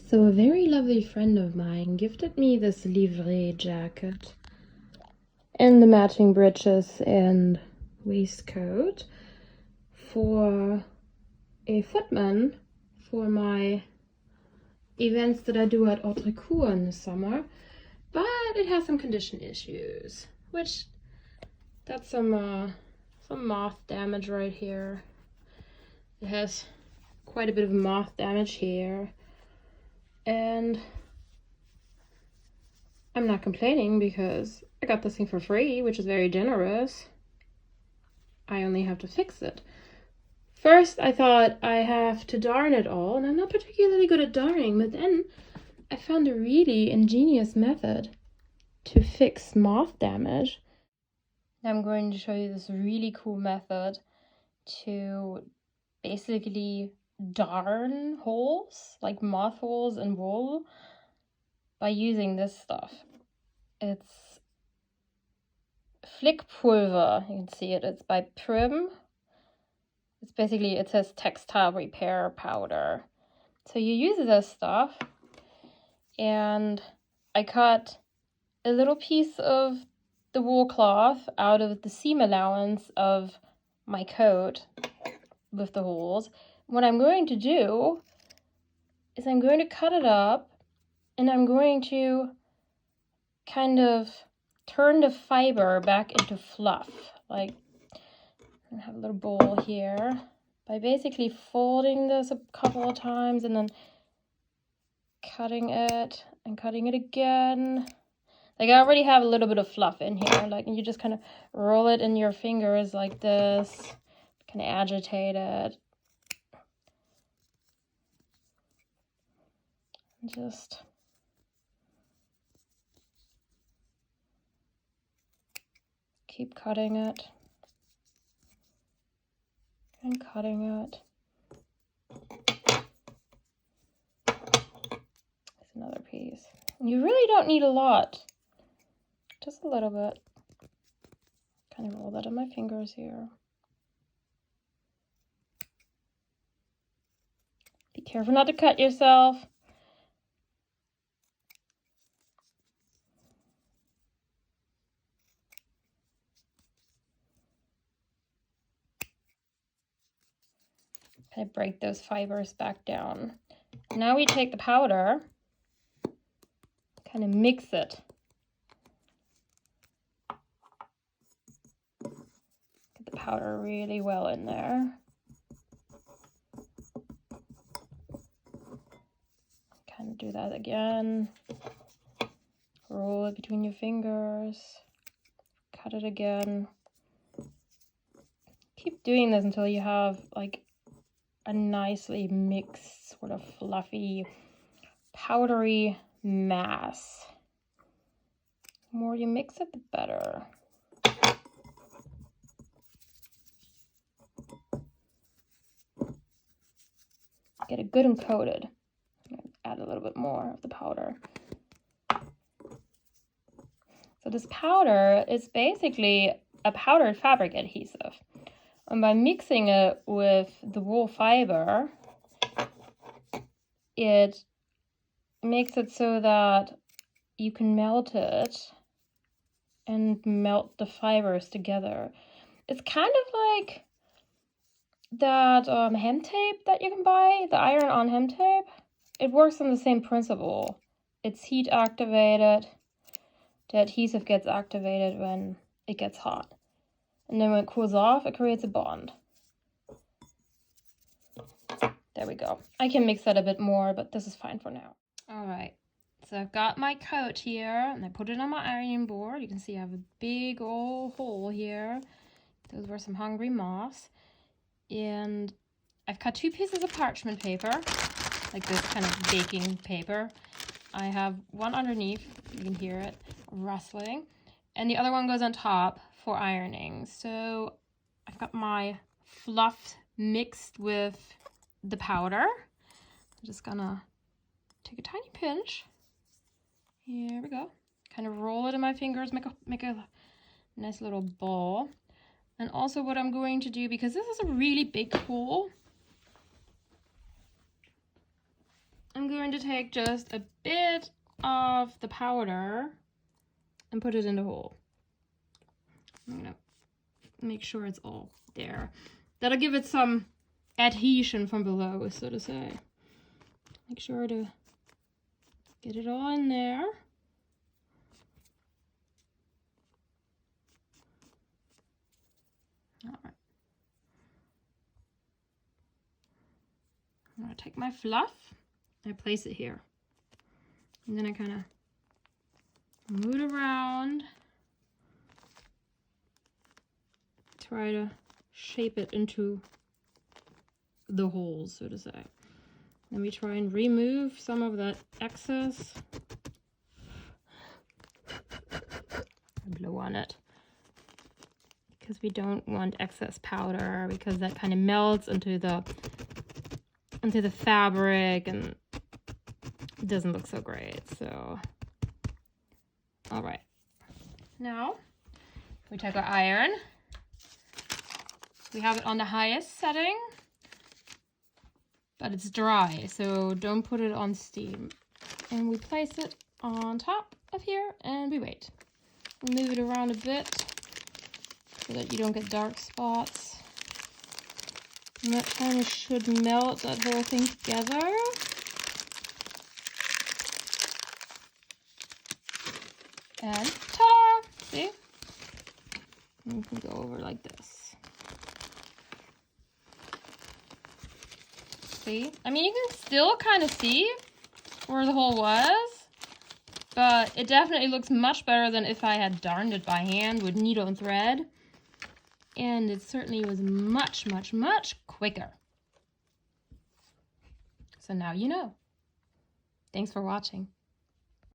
So a very lovely friend of mine gifted me this livret jacket and the matching breeches and waistcoat for a footman for my events that I do at Haute in the summer, but it has some condition issues, which that's some moth damage right here. It has quite a bit of moth damage here, and I'm not complaining because I got this thing for free, which is very generous. I only have to fix it. First, I thought I have to darn it all, and I'm not particularly good at darning, but then I found a really ingenious method to fix moth damage. I'm going to show you this really cool method to basically darn holes, like moth holes in wool, by using this stuff. It's Flick Pulver. You can see it. It's by Prim. It's basically, it says textile repair powder. So you use this stuff, and I cut a little piece of the wool cloth out of the seam allowance of my coat with the holes. What I'm going to do is I'm going to cut it up, and I'm going to kind of turn the fiber back into fluff. Like, I have a little bowl here, by basically folding this a couple of times and then cutting it and cutting it again. Like, I already have a little bit of fluff in here. Like, you just kind of roll it in your fingers like this, kind of agitate it. Just keep cutting it and cutting it. There's another piece. You really don't need a lot, just a little bit. Kind of roll that in my fingers here. Be careful not to cut yourself. Kind of break those fibers back down. Now we take the powder, kind of mix it. Get the powder really well in there. Kind of do that again. Roll it between your fingers. Cut it again. Keep doing this until you have like a nicely mixed, sort of fluffy, powdery mass. The more you mix it, the better. Get it good and coated. Add a little bit more of the powder. So this powder is basically a powdered fabric adhesive. And by mixing it with the wool fiber, it makes it so that you can melt it and melt the fibers together. It's kind of like that hem tape that you can buy, the iron-on hem tape. It works on the same principle. It's heat activated. The adhesive gets activated when it gets hot. And then when it cools off, it creates a bond. There we go. I can mix that a bit more, but this is fine for now. All right, so I've got my coat here, and I put it on my ironing board. You can see I have a big old hole here. Those were some hungry moths. And I've cut 2 pieces of parchment paper, like this kind of baking paper. I have one underneath, you can hear it rustling, and the other one goes on top for ironing. So I've got my fluff mixed with the powder. I'm just gonna take a tiny pinch. Here we go. Kind of roll it in my fingers, make a nice little ball. And also what I'm going to do, because this is a really big hole, I'm going going to take just a bit of the powder and put it in the hole. I'm gonna make sure it's all there. That'll give it some adhesion from below, so to say. Make sure to get it all in there. All right. I'm gonna take my fluff, I place it here. And then I kind of move it around, try to shape it into the holes, so to say. Then we try and remove some of that excess. Blow on it, because we don't want excess powder, because that kind of melts into the fabric and it doesn't look so great. So, all right, now we take our iron. We have it on the highest setting, but it's dry, so don't put it on steam. And we place it on top of here and we wait. We move it around a bit so that you don't get dark spots. And that kind of should melt that whole thing together. And ta-da! See? And you can go over like this. See? I mean, you can still kind of see where the hole was, but it definitely looks much better than if I had darned it by hand with needle and thread. And it certainly was much, much, much quicker. So now you know. Thanks for watching.